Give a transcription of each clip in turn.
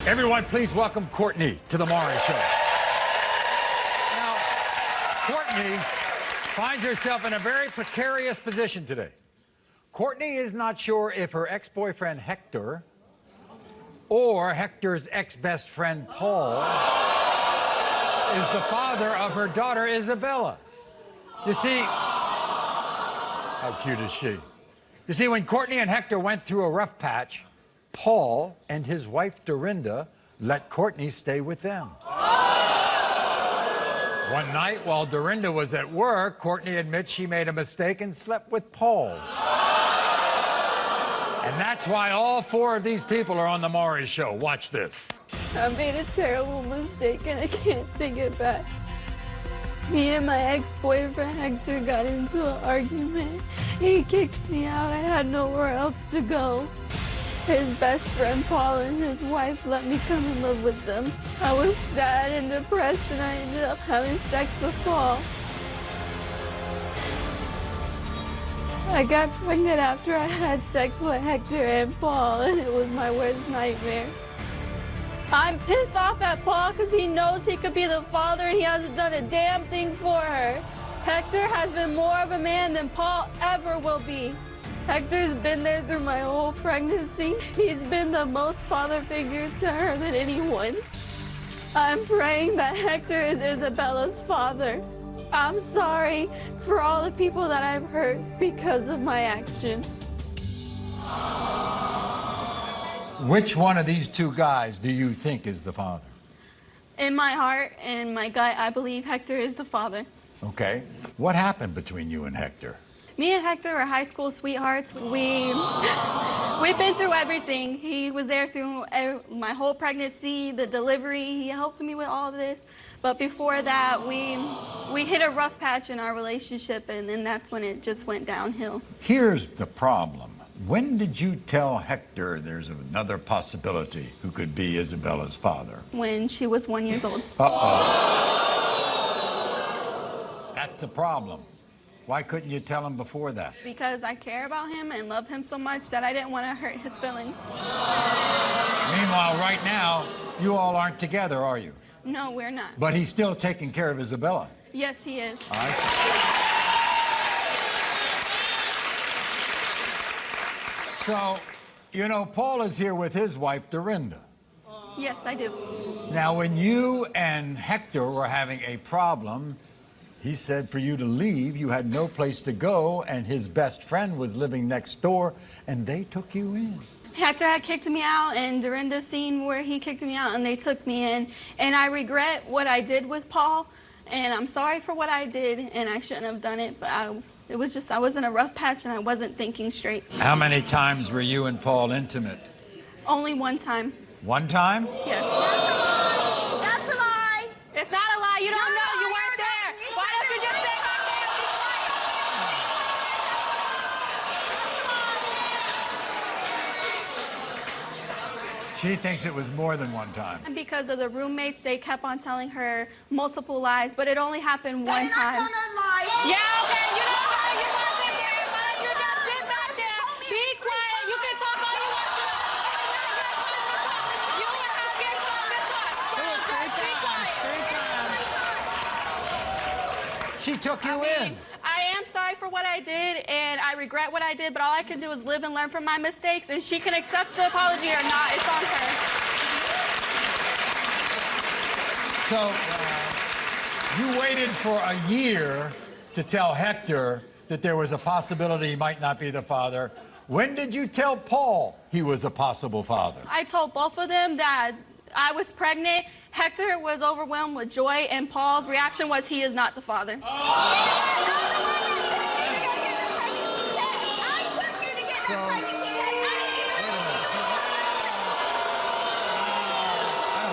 Everyone, please welcome Courtney to the Maury Show. Now, Courtney finds herself in a very precarious position today. Courtney is not sure if her ex-boyfriend Hector or Hector's ex-best friend Paul is the father of her daughter Isabella. You see, how cute is she? You see, when Courtney and Hector went through a rough patch, Paul and his wife Dorinda let Courtney stay with them. One night, while Dorinda was at work, Courtney admits she made a mistake and slept with Paul. And that's why all four of these people are on the Maury Show. Watch this. I made a terrible mistake and I can't take it back. Me and my ex-boyfriend Hector got into an argument. He kicked me out. I had nowhere else to go. His best friend Paul and his wife let me come and live with them. I was sad and depressed and I ended up having sex with Paul. I got pregnant after I had sex with Hector and Paul, and it was my worst nightmare. I'm pissed off at Paul because he knows he could be the father and he hasn't done a damn thing for her. Hector has been more of a man than Paul ever will be. Hector's been there through my whole pregnancy. He's been the most father figure to her than anyone. I'm praying that Hector is Isabella's father. I'm sorry for all the people that I've hurt because of my actions. Which one of these two guys do you think is the father? In my heart and my gut, I believe Hector is the father. Okay. What happened between you and Hector? Me and Hector are high school sweethearts. We've been through everything. He was there through my whole pregnancy, the delivery. He helped me with all this. But before that, we hit a rough patch in our relationship, and then that's when it just went downhill. Here's the problem. When did you tell Hector there's another possibility who could be Isabella's father? When she was 1 year old. Uh-oh. That's a problem. Why couldn't you tell him before that? Because I care about him and love him so much that I didn't want to hurt his feelings. Meanwhile, right now, you all aren't together, are you? No, we're not. But he's still taking care of Isabella. Yes, he is. I see. So, you know, Paul is here with his wife, Dorinda. Yes, I do. Now, when you and Hector were having a problem, he said for you to leave, you had no place to go, and his best friend was living next door, and they took you in. Hector had kicked me out, and Dorinda seen where he kicked me out, and they took me in. And I regret what I did with Paul, and I'm sorry for what I did, and I shouldn't have done it, but I was in a rough patch, and I wasn't thinking straight. How many times were you and Paul intimate? Only one time. One time? Yes. That's a lie. It's not a lie. You don't know. You weren't there. Why don't you just say She thinks it was more than one time. And because of the roommates, they kept on telling her multiple lies, but it only happened one time. You're not telling a lie. Yeah, okay, you don't know. You wasn't there. Why don't you just sit back there? Be quiet. You can talk all you want to. You have been talking talk. So just be quiet. She took you in. I am sorry for what I did, and I regret what I did, but all I can do is live and learn from my mistakes, and she can accept the apology or not. It's on her. So, you waited for a year to tell Hector that there was a possibility he might not be the father. When did you tell Paul he was a possible father? I told both of them that I was pregnant. Hector was overwhelmed with joy, and Paul's reaction was he is not the father. I'm the one that took you to go get the pregnancy test. I took you to get that pregnancy test. I didn't even know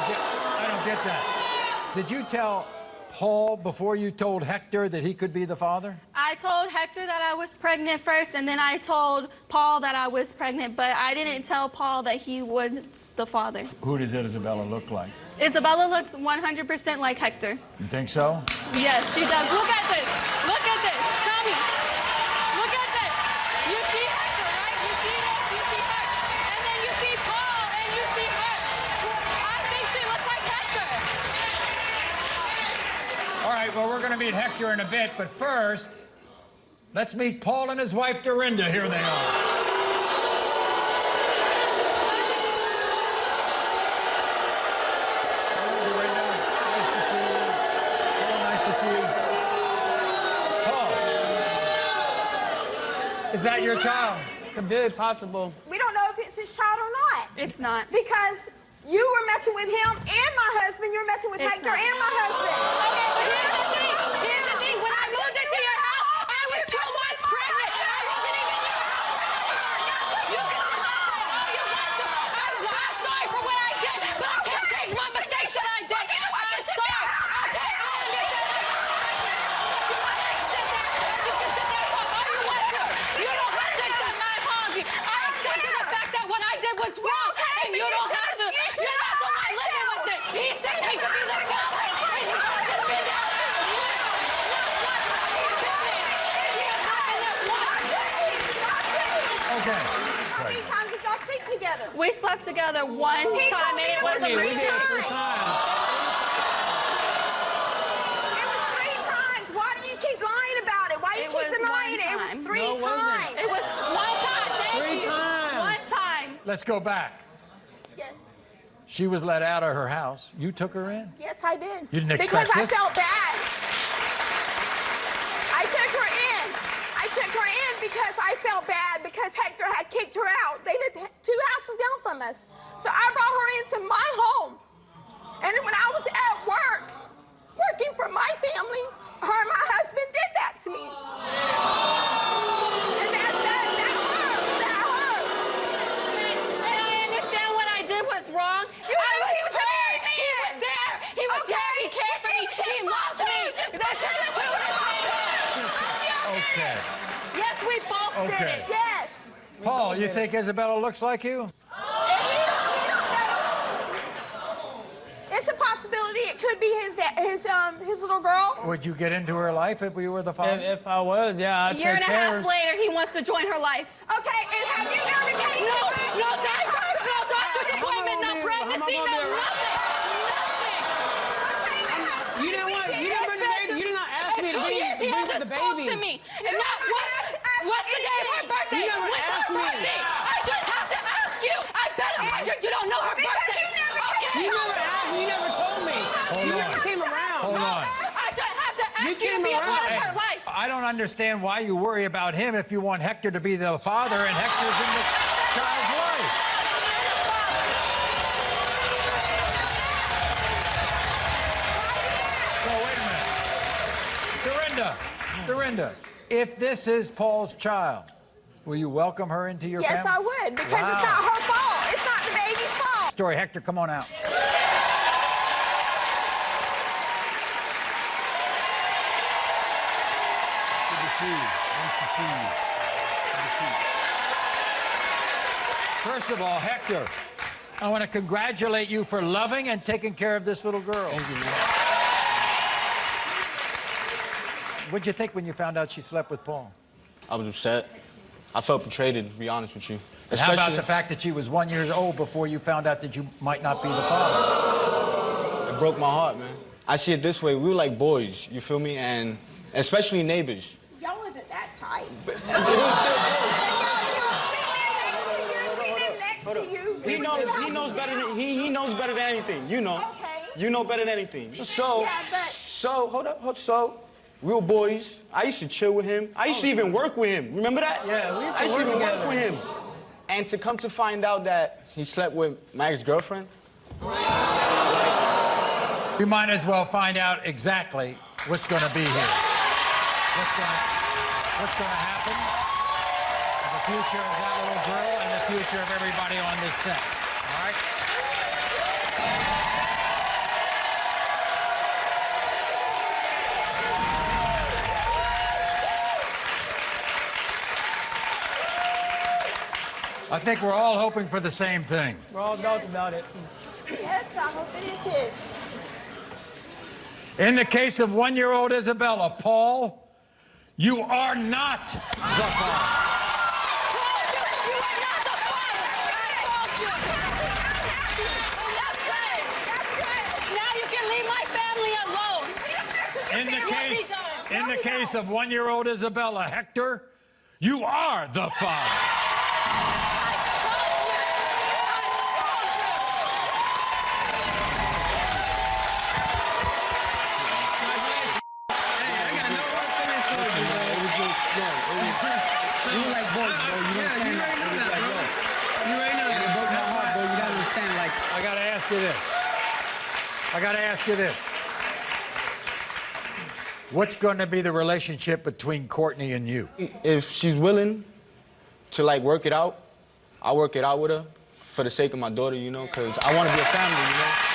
you I don't get that. Did you tell Paul before you told Hector that he could be the father? I told Hector that I was pregnant first, and then I told Paul that I was pregnant, but I didn't tell Paul that he was the father. Who does Isabella look like? Isabella looks 100% like Hector. You think so? Yes, she does. Look at this. Look at this. Tell me. Look at this. You see Hector, right? You see this? You see her. And then you see Paul, and you see her. I right, well, we're going to meet Hector in a bit, but first, let's meet Paul and his wife, Dorinda. Here they are. Hello, Dorinda. Nice to see you. Paul, is that your child? Could be possible. We don't know if it's his child or not. It's not. Because you were messing with him and my husband. You were messing with Hector not. and my husband. Okay, but here's the thing. Here's the thing. When I moved into your house, I was 2 months pregnant. I wasn't even in your house. You can all you want to. I'm sorry for what I did, but I can't change my mistakes that I did. I'm sorry. Okay, I understand. You can sit there and talk all you want to. You don't have to accept my apology. I accepted the fact that what I did was wrong, and you don't have to. You're not the one living with it. He said he could be the father, and he wants to be the. Okay. How many times did y'all sleep together? We slept together one He time, told me and it it was wasn't 3 recent. times. It was 3 times. Why do you keep lying about it? Why do you It keep was denying it? It one was time. 3 No, it wasn't. times. It was one time. Thank 3 you. times. One time. Let's go back. Yeah. She was let out of her house. You took her in? Yes, I did. You didn't expect because this? I felt bad. I took her in. I took her in because I felt bad because Hector had kicked her out. They lived 2 houses down from us. So I brought her into my home. And when I was at work, working for my family, her and my husband did that to me. And that hurts. That hurts. And I understand what I did was wrong. You I knew he was a married He was man. there. He was there. He cared for me. He loves me. That's just Okay. Yes, we both did Okay. it. Yes. Paul, you think Isabella looks like you? And we don't know. It's a possibility. It could be his little girl. Would you get into her life if we were the father? If I was, yeah, I'd A year and take a care half of later, he wants to join her life. Okay, and have you ever came to us? No doctor's appointment, no pregnancy, no nothing. You didn't want, you didn't bring the baby. You did not ask me to He be with hasn't the spoke baby. to me. And not what's the day of her birthday? You never When's asked her me. birthday? I shouldn't have to ask you. I bet 100 you don't know her Because birthday. you never came You to never us. asked me. You never told me. You on. never came around. Hold on. I shouldn't have to ask you came to be a part around. of her life. I don't understand why you worry about him if you want Hector to be the father and Hector's in the child's life. So wait a minute. Dorinda, if this is Paul's child, will you welcome her into your Yes, family? I would, because Wow. it's not her fault. It's not the baby's fault. Story, Hector, come on out. Good to see you. Nice to see you. Good to see you. First of all, Hector, I want to congratulate you for loving and taking care of this little girl. Thank you, man. What'd you think when you found out she slept with Paul? I was upset. I felt betrayed, to be honest with you. And how about the fact that she was 1 year old before you found out that you might not be the father? It broke my heart, man. I see it this way. We were like boys, you feel me? And especially neighbors. Y'all wasn't that tight. It was still We live next to you. He knows better than he knows better than anything. You know. Okay. You know better than anything. So, Yeah, but- so, we were boys. I used to chill with him. I used to even work with him. Remember that? Yeah, we used to I used to work even work together. with him. And to come to find out that he slept with my ex-girlfriend, We might as well find out exactly what's going to be here. What's going to happen in the future of that little girl and the future of everybody on this set. All right? I think we're all hoping for the same thing. We're all adults about it. Yes, I hope it is his. In the case of 1-year-old Isabella, Paul, you are not the father. That's good. Now you can leave my family alone. In the the case of 1-year-old Isabella, Hector, you are the father. We were like boys, bro. You don't understand that. It was like, yo. You already know And it broke my heart, bro. You gotta understand, like. I gotta ask you this. I gotta ask you this. What's going to be the relationship between Courtney and you? If she's willing to, like, work it out, I'll work it out with her for the sake of my daughter, you know, because I want to be a family, you know.